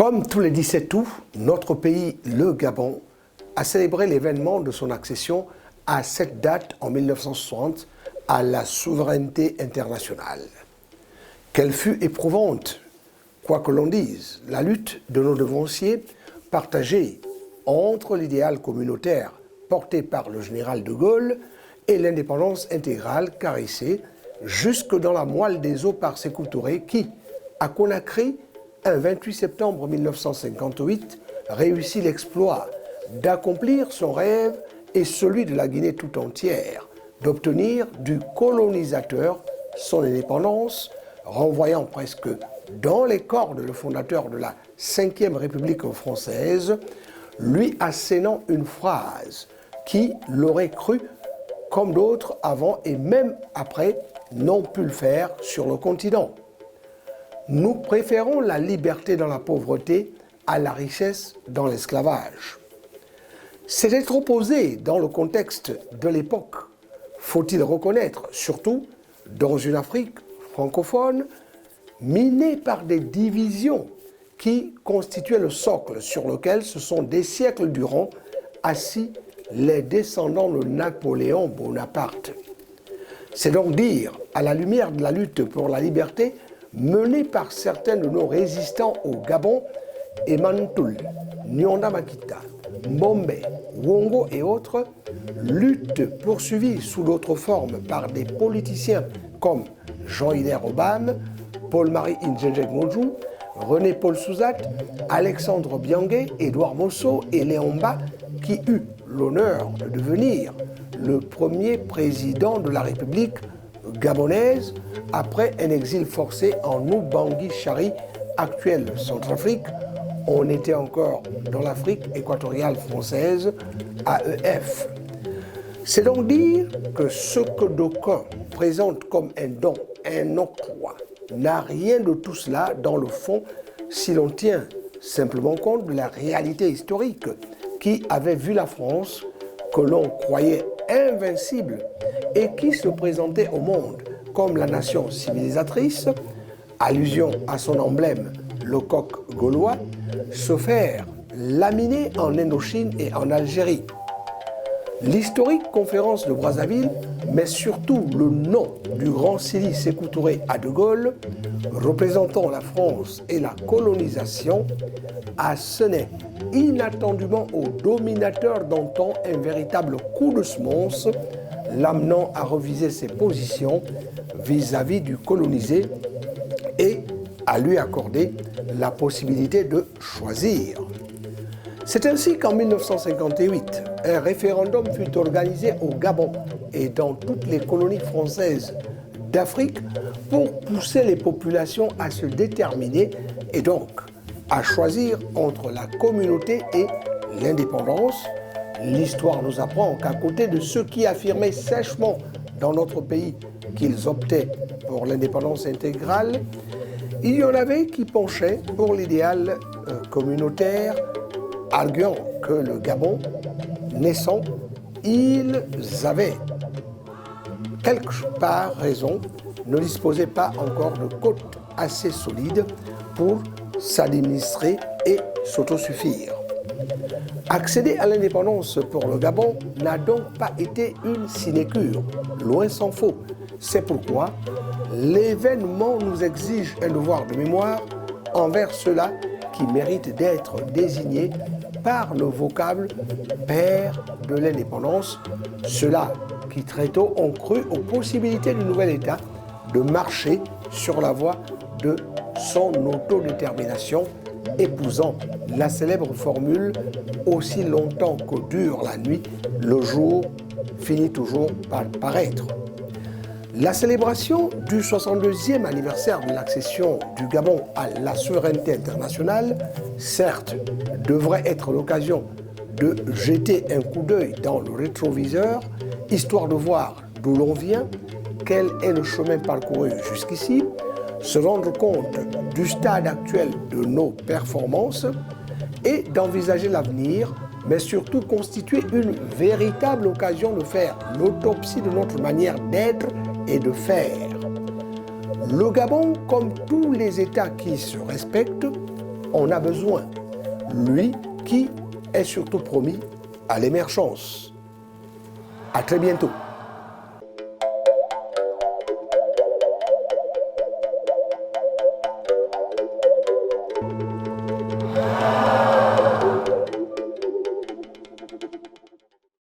Comme tous les 17 août, notre pays, le Gabon, a célébré l'événement de son accession à cette date en 1960 à la souveraineté internationale. Qu'elle fut éprouvante, quoi que l'on dise, la lutte de nos devanciers partagée entre l'idéal communautaire porté par le général de Gaulle et l'indépendance intégrale caressée jusque dans la moelle des os par Sékou Touré qui, à Conakry, un 28 septembre 1958, réussit l'exploit d'accomplir son rêve et celui de la Guinée tout entière, d'obtenir du colonisateur son indépendance, renvoyant presque dans les cordes le fondateur de la Ve République française, lui assénant une phrase qui l'aurait cru, comme d'autres avant et même après n'ont pu le faire sur le continent. Nous préférons la liberté dans la pauvreté à la richesse dans l'esclavage. C'était trop osé dans le contexte de l'époque, faut-il reconnaître, surtout dans une Afrique francophone minée par des divisions qui constituaient le socle sur lequel se sont des siècles durant assis les descendants de Napoléon Bonaparte. C'est donc dire, à la lumière de la lutte pour la liberté menée par certains de nos résistants au Gabon, Emantoul, Nyonda Makita, Mbombe, Wongo et autres, lutte poursuivie sous d'autres formes par des politiciens comme Jean-Hilaire Obama, Paul-Marie Indjendjek Modjou, René-Paul Souzat, Alexandre Bianguet, Édouard Mosso et Léon Mba, qui eut l'honneur de devenir le premier président de la République gabonaise après un exil forcé en Oubangui-Chari, actuelle Centrafrique. On était encore dans l'Afrique équatoriale française, AEF. C'est donc dire que ce que d'aucuns présentent comme un don, un octroi, n'a rien de tout cela dans le fond si l'on tient simplement compte de la réalité historique qui avait vu la France, que l'on croyait invincible et qui se présentait au monde comme la nation civilisatrice, allusion à son emblème, le coq gaulois, se faire laminer en Indochine et en Algérie. L'historique conférence de Brazzaville, mais surtout le nom du grand Sili Sékou Touré à De Gaulle, représentant la France et la colonisation, a sonné inattendument au dominateur d'antan un véritable coup de semonce, l'amenant à reviser ses positions vis-à-vis du colonisé et à lui accorder la possibilité de choisir. C'est ainsi qu'en 1958, un référendum fut organisé au Gabon et dans toutes les colonies françaises d'Afrique pour pousser les populations à se déterminer et donc à choisir entre la communauté et l'indépendance. L'histoire nous apprend qu'à côté de ceux qui affirmaient sèchement dans notre pays qu'ils optaient pour l'indépendance intégrale, il y en avait qui penchaient pour l'idéal communautaire, arguant que le Gabon, naissant, ils avaient quelque part raison, ne disposaient pas encore de côtes assez solides pour s'administrer et s'autosuffire. Accéder à l'indépendance pour le Gabon n'a donc pas été une sinécure, loin s'en faut. C'est pourquoi l'événement nous exige un devoir de mémoire envers ceux-là qui méritent d'être désignés par le vocable « père de l'indépendance », ceux-là qui très tôt ont cru aux possibilités du nouvel État de marcher sur la voie de son autodétermination, épousant la célèbre formule « aussi longtemps que dure la nuit, le jour finit toujours par paraître ». La célébration du 62e anniversaire de l'accession du Gabon à la souveraineté internationale, certes, devrait être l'occasion de jeter un coup d'œil dans le rétroviseur, histoire de voir d'où l'on vient, quel est le chemin parcouru jusqu'ici, se rendre compte du stade actuel de nos performances et d'envisager l'avenir, mais surtout constituer une véritable occasion de faire l'autopsie de notre manière d'être et de faire. Le Gabon, comme tous les États qui se respectent, en a besoin. Lui qui est surtout promis à l'émergence. À très bientôt.